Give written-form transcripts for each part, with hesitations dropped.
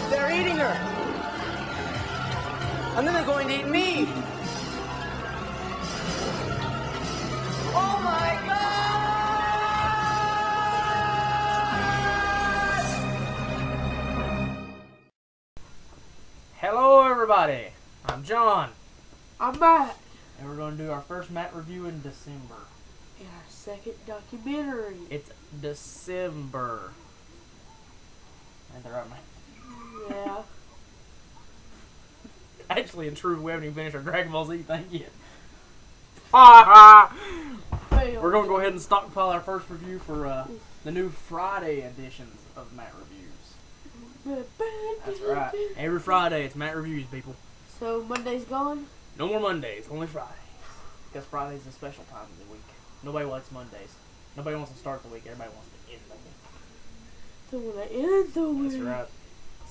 They're eating her. And then they're going to eat me. Oh my God! Hello everybody, I'm John, I'm Matt. and we're going to do our first Matt review in December. In our second documentary. It's December. And they're up, man. Yeah. Actually, in truth, we haven't even finished our Dragon Ball Z thing yet. We're going to go ahead and stockpile our first review for the new Friday editions of Matt Reviews. That's right. Every Friday, it's Matt Reviews, people. So Monday's gone? No more Mondays, only Friday. Because Friday's a special time of the week. Nobody likes Mondays. Nobody wants to start the week. Everybody wants to end the week. So when I end the week. That's right.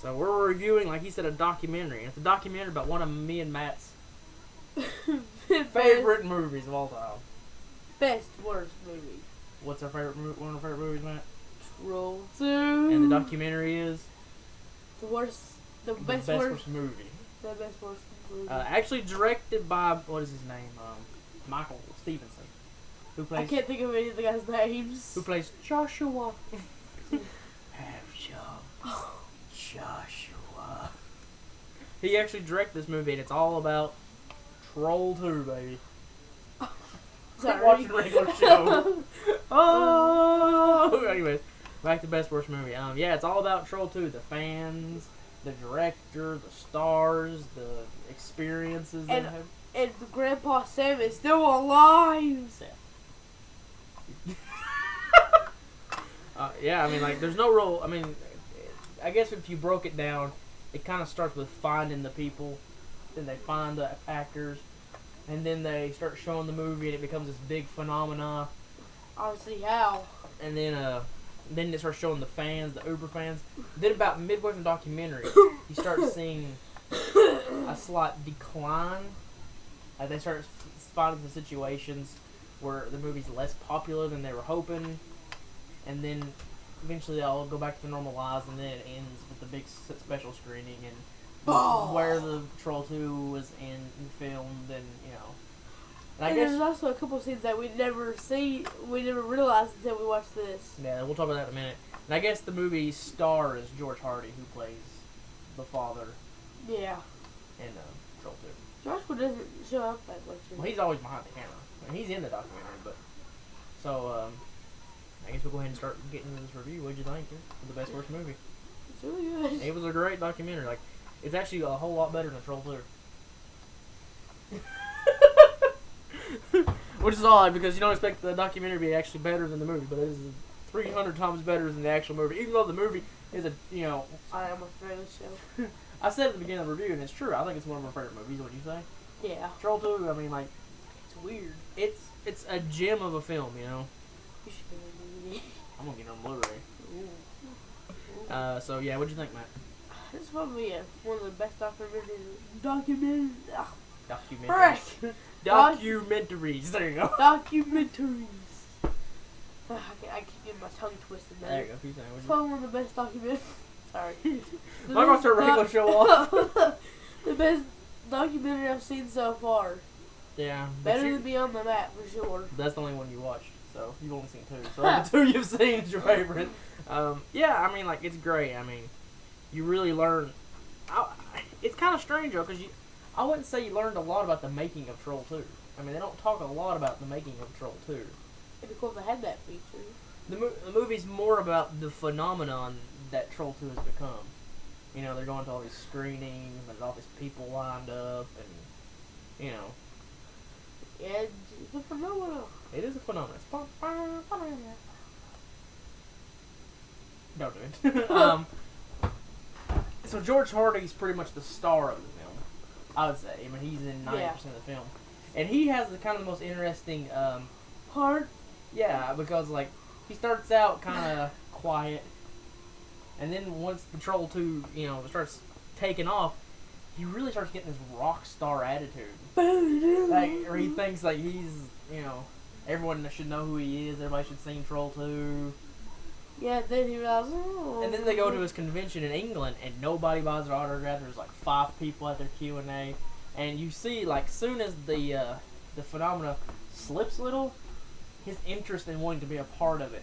So we're reviewing, like he said, a documentary. It's a documentary about one of me and Matt's favorite movies of all time. Best worst movie. What's our favorite one of our favorite movies, Matt? Troll 2. And the documentary is The worst. The best worst worst. movie. The best worst movie. Actually directed by, what is his name? Michael Stevenson. Who I plays? can't think of any of the guys' names. Who plays Joshua? Joshua. He actually directed this movie, and it's all about Troll 2, baby. Sorry. Watching a regular show. Oh! Anyways, back to best worst movie. Yeah, it's all about Troll 2. The fans, the director, the stars, the experiences they have. And Grandpa Sam is still alive. Yeah, I mean, like, there's no real. I mean, I guess if you broke it down, it kind of starts with finding the people, then they find the actors, and then they start showing the movie, and it becomes this big phenomena. Honestly, how? And then it starts showing the fans, the Uber fans. Then about midway from the documentary, you start seeing a slight decline. Like they start finding the situations where the movie's less popular than they were hoping, and then eventually they'll go back to their normal lives, and then it ends with the big special screening and where the Troll 2 was filmed, and you know. And I And guess there's also a couple scenes that we never realized until we watched this. yeah, we'll talk about that in a minute. And I guess the movie's star is George Hardy, who plays the father Yeah. in Troll 2. Joshua doesn't show up that much. Well, he's always behind the camera, and he's in the documentary. But so I guess we'll go ahead and start getting into this review. What'd you think of the best worst movie? It's really good. It was a great documentary. Like, it's actually a whole lot better than Troll 2. Which is odd because you don't expect the documentary to be actually better than the movie, but it is 300 times better than the actual movie. Even though the movie is I am a fan of the show. I said at the beginning of the review, and it's true. I think it's one of my favorite movies. What do you say? Yeah. Troll 2. I mean, like, it's weird. It's a gem of a film, you know. You should get a DVD. I'm gonna get it on Blu-ray. So yeah, what'd you think, Matt? This is probably one of the best documentaries. Documentaries. There you go. Documentaries. I keep getting my tongue twisted now. There you go. Keep saying, It's probably one of the best documentaries. Sorry. I'm gonna turn regular show off. The best documentary I've seen so far. Yeah. Better than Beyond the Map for sure. That's the only one you watched, so you've only seen 2. So the 2 you've seen is your favorite. Yeah, I mean, like, it's great. I mean, you really learn. It's kind of strange though, because I wouldn't say you learned a lot about the making of Troll 2. I mean, they don't talk a lot about the making of Troll 2. It'd be cool if they had that feature. The movie's more about the phenomenon that Troll 2 has become. You know, they're going to all these screenings, there's all these people lined up, and, you know. Yeah, it's a phenomenal. It is a phenomenon. It's Don't do it. So George Hardy's pretty much the star of the film, I would say. I mean, he's in 90% of the film, and he has the kind of the most interesting Part. Yeah, because like he starts out kind of quiet, and then once Patrol 2, starts taking off, he really starts getting this rock star attitude. Like, or he thinks like he's, everyone should know who he is. Everybody should sing Troll 2. Yeah, then he realizes. Oh. And then they go to his convention in England, and nobody buys their autograph. There's like 5 people at their Q&A, and you see like soon as the phenomena slips a little, his interest in wanting to be a part of it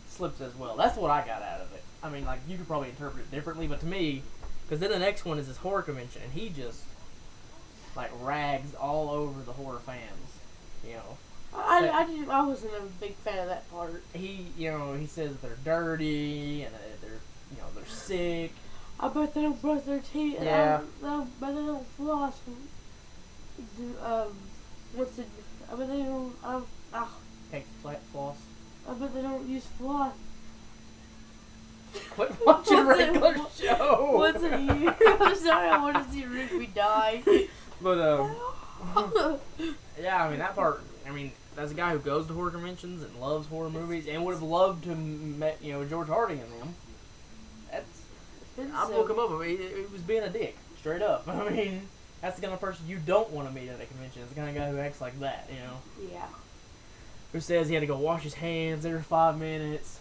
slips as well. That's what I got out of it. I mean, like, you could probably interpret it differently, but to me, because then the next one is this horror convention, and he just like rags all over the horror fans. I wasn't a big fan of that part. He says that they're dirty and that they're sick. I bet they don't brush their teeth. Yeah. And but they don't floss. What's it? I bet they don't. Take flat floss. I bet they don't use floss. Quit watching a What's it- regular show. What's it? I'm sorry. I want to see Rigby die. But yeah, I mean that part. I mean, as a guy who goes to horror conventions and loves horror movies and would have loved to met George Hardy in them. I woke him up. I mean, he was being a dick, straight up. I mean, that's the kind of person you don't want to meet at a convention. It's the kind of guy who acts like that, Yeah. Who says he had to go wash his hands every 5 minutes.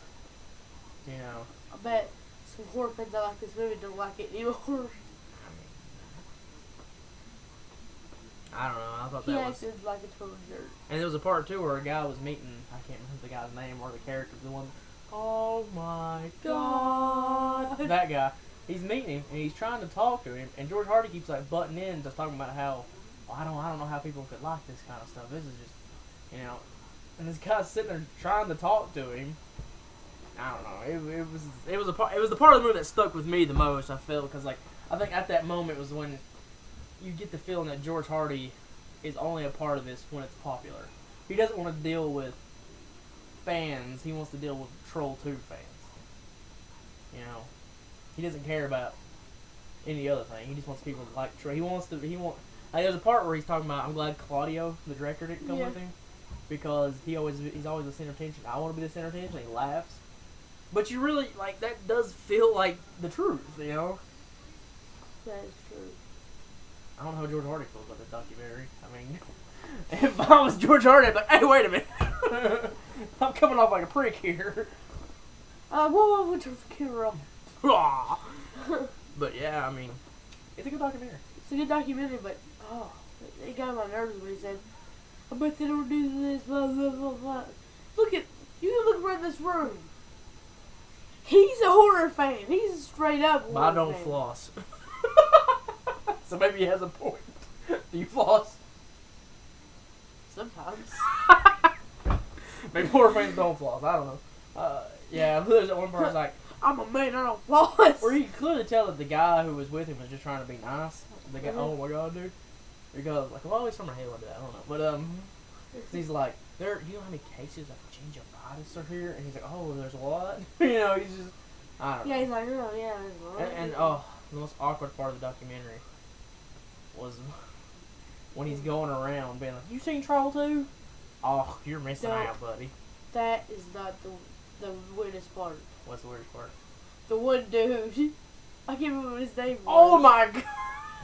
I bet some horror fans that like this movie don't like it anymore. I don't know. I thought He that was. acted like a total jerk. And there was a part too where a guy was meeting. I can't remember the guy's name or the character. The one. Oh my God! That guy. He's meeting him and he's trying to talk to him, and George Hardy keeps like butting in, just talking about how, well, I don't know how people could like this kind of stuff. This is just, And this guy's sitting there trying to talk to him. I don't know. It was the part of the movie that stuck with me the most. I felt because I think at that moment was when you get the feeling that George Hardy is only a part of this when it's popular. He doesn't want to deal with fans. He wants to deal with Troll 2 fans. He doesn't care about any other thing. He just wants people to like Troll. There's a part where he's talking about, I'm glad Claudio, the director, didn't come with him. Because he's always the center of attention. I want to be the center of attention. He laughs. But you really, that does feel like the truth, That is true. I don't know how George Hardy feels about the documentary. I mean, if I was George Hardy, I'd be like, hey, wait a minute. I'm coming off like a prick here. Whoa, turn the camera off. But yeah, I mean, it's a good documentary. It's a good documentary, but, it got on my nerves when he said, I bet they don't do this, blah, blah, blah, blah. You can look around this room. He's a horror fan. He's a straight up horror But I don't fan. floss. So maybe he has a point. Do you floss? Sometimes. Maybe horror fans don't floss. I don't know. Yeah, there's that one part that's like, I'm a man, I don't floss. where you can clearly tell that the guy who was with him was just trying to be nice. The guy, Mhm. oh my God, dude. Because well, always from Halo did that. I don't know, but he's like, do you know how many cases of gingivitis are here? And he's like, oh, there's what? He's just, I don't know. Yeah, he's like, oh, yeah. There's a lot. And the most awkward part of the documentary was when he's going around being like, you seen Troll 2? Oh, you're missing No. out, buddy. That is not the weirdest part. What's the weirdest part? The one dude. I can't remember what his name was. Oh my God!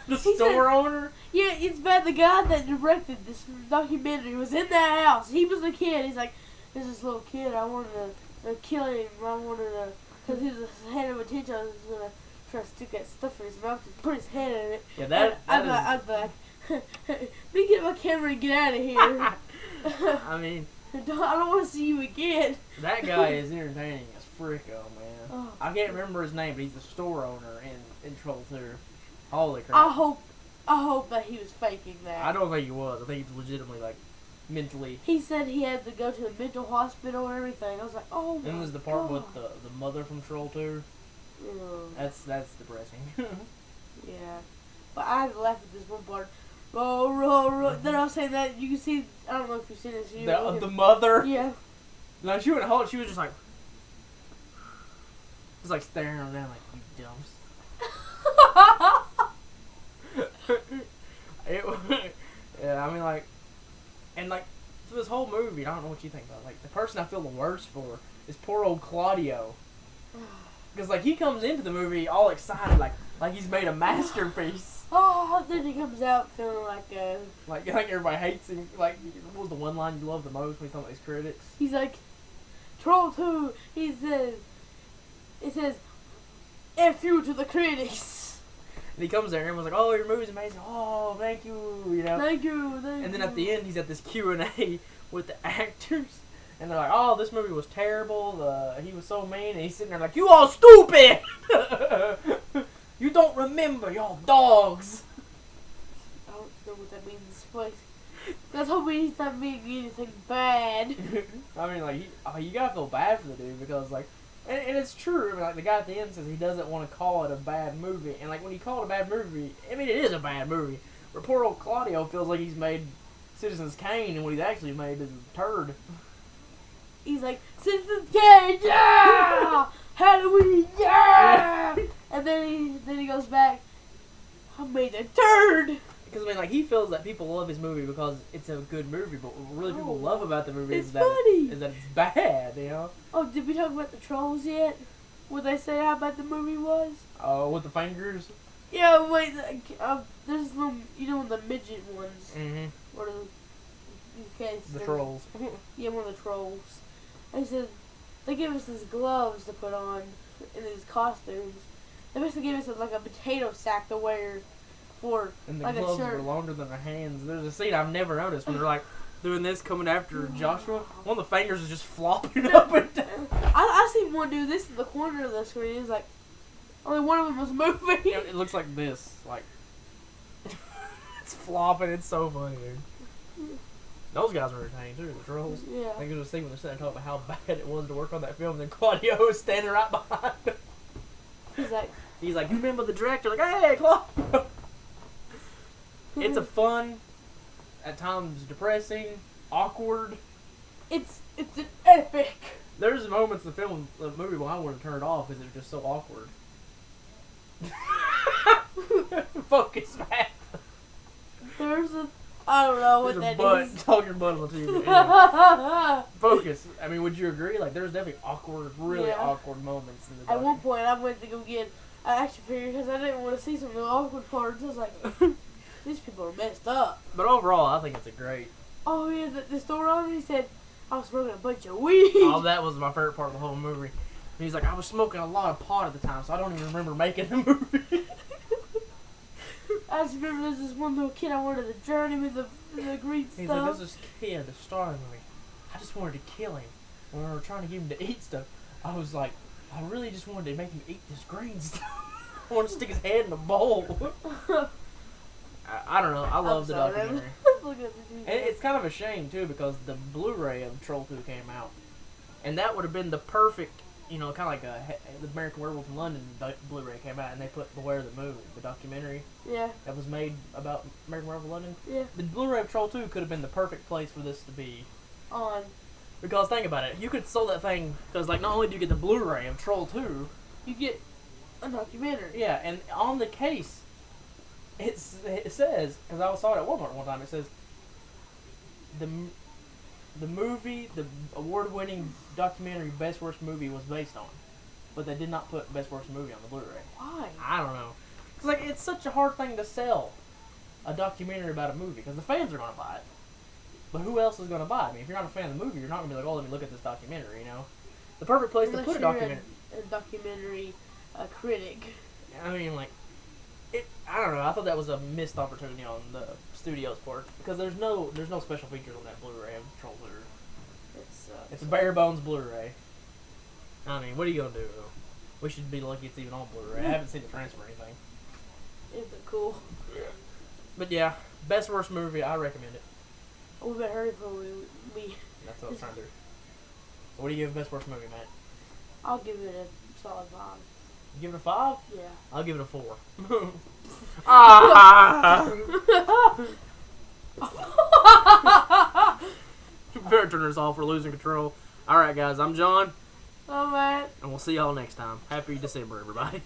The He store said- owner? Yeah, it's bad. The guy that directed this documentary was in that house. He was a kid. He's like, there's this little kid. I wanted to kill him. I wanted to, because he was the head of attention. I was going to try to stick that stuff in his mouth and put his head in it. Yeah, that I'd be like, let me get my camera and get out of here. I mean, I don't want to see you again. that guy is entertaining as fricko, man. Oh. I can't remember his name, but he's the store owner in Troll 2. Holy crap. I hope that he was faking that. I don't think he was. I think he was legitimately, mentally. He said he had to go to a mental hospital and everything. I was like, oh my God. And was the part with the mother from Troll 2. Yeah. That's depressing. Yeah. But I had to laugh at this one part. Roll. Then I was saying that, you can see, I don't know if you've seen this. the mother? Yeah. No, she went hold. She was just like, Just like staring at them like, you dumps. Yeah, I mean, like, and like, through this whole movie, I don't know what you think about it. Like, the person I feel the worst for is poor old Claudio. Because, like, he comes into the movie all excited, like he's made a masterpiece. Oh, then he comes out feeling like a... Like, I think everybody hates him. Like, what was the one line you love the most when you talk about his critics? He's like, Troll 2, it says, F you to the critics. And he comes there and everyone's like, oh, your movie's amazing. Oh, thank you, you know. Thank you. And then at the end, he's at this Q&A with the actors. And they're like, oh, this movie was terrible. He was so mean. And he's sitting there like, you all stupid. You don't remember, y'all dogs. I don't know what that means. But let's hope he's not making anything bad. I mean, like, you gotta feel bad for the dude because, like, and it's true. I mean, like, the guy at the end says he doesn't want to call it a bad movie. And, like, when you call it a bad movie, I mean, it is a bad movie. But poor old Claudio feels like he's made Citizens Kane, and what he's actually made is a turd. He's like, Citizens Kane, yeah! Halloween, yeah! And then he goes back, I made a turd! Because, I mean, like, he feels that people love his movie because it's a good movie, but what really people love about the movie is that it's bad, you know? Oh, did we talk about the trolls yet? Would they say how bad the movie was? Oh, with the fingers? Yeah, wait, there's them, you know, the midget ones. Mm-hmm. What are okay, The trolls. Yeah, one of the trolls. They said, they gave us these gloves to put on in these costumes. They basically gave us like a potato sack to wear for And the like gloves a shirt. were longer than their hands. There's a scene I've never noticed when they're like doing this coming after Joshua. One of the fingers is just flopping up and down. I seen one do this in the corner of the screen. It's like only one of them was moving. You know, it looks like this. Like, it's flopping. It's so funny, dude. Those guys were entertaining too, the trolls. Yeah. I think there's a scene when they're sitting there talking about how bad it was to work on that film, and then Claudio is standing right behind them. He's like, you remember the director? Like, hey, Claudio! It's a fun, at times depressing, awkward. It's an epic. There's moments in the movie when I wanted to turn it off because it was just so awkward. Focus, man. There's a, I don't know what There's a that butt. is. Talk your butt on the TV. Anyway. Focus. I mean, would you agree? Like, there's definitely awkward, really awkward moments in the At one point, I went to go get an action figure because I didn't want to see some of the awkward parts. I was like, these people are messed up. But overall, I think it's a great. Oh yeah, the store owner, he said, I was smoking a bunch of weed. Oh, that was my favorite part of the whole movie. And he's like, I was smoking a lot of pot at the time, so I don't even remember making the movie. I just remember there's this one little kid I wanted to journey with the green He's stuff. like, there's this kid, the star in the movie. I just wanted to kill him. When we were trying to get him to eat stuff, I was like, I really just wanted to make him eat this green stuff. I want to stick his head in a bowl. I don't know. I love the documentary. Look at the And it's kind of a shame, too, because the Blu-ray of Troll 2 came out. And that would have been the perfect, you know, kind of like the American Werewolf in London Blu-ray came out, and they put Beware the Movie, the documentary Yeah. that was made about American Werewolf in London. Yeah. The Blu-ray of Troll 2 could have been the perfect place for this to be. On. Because think about it, you could sell that thing, because like not only do you get the Blu-ray of Troll 2, You get a documentary. yeah, and on the case, it says, because I saw it at Walmart one time, it says, the movie, the award-winning documentary Best Worst Movie was based on. But they did not put Best Worst Movie on the Blu-ray. Why? I don't know. Because like, it's such a hard thing to sell, a documentary about a movie, because the fans are going to buy it. But who else is going to buy it? I mean, if you're not a fan of the movie, you're not going to be like, oh, let me look at this documentary, you know? The perfect place Unless to put a you're documentary. a documentary critic. I mean, like, I don't know. I thought that was a missed opportunity on the studio's part because there's no special features on that Blu-ray of Troll 2. It's a bare bones Blu-ray. I mean, what are you gonna do? We should be lucky it's even on Blu-ray. I haven't seen the transfer or anything. Isn't it cool? But yeah, best worst movie. I recommend it. Oh, we better hurry before we. That's what I was trying to do. What do you give best worst movie, Matt? I'll give it a solid 5. You give it a 5? Yeah. I'll give it a 4. Ah! Better turn this off. We're losing control. All right, guys. I'm John. Oh man. And we'll see y'all next time. Happy December, everybody.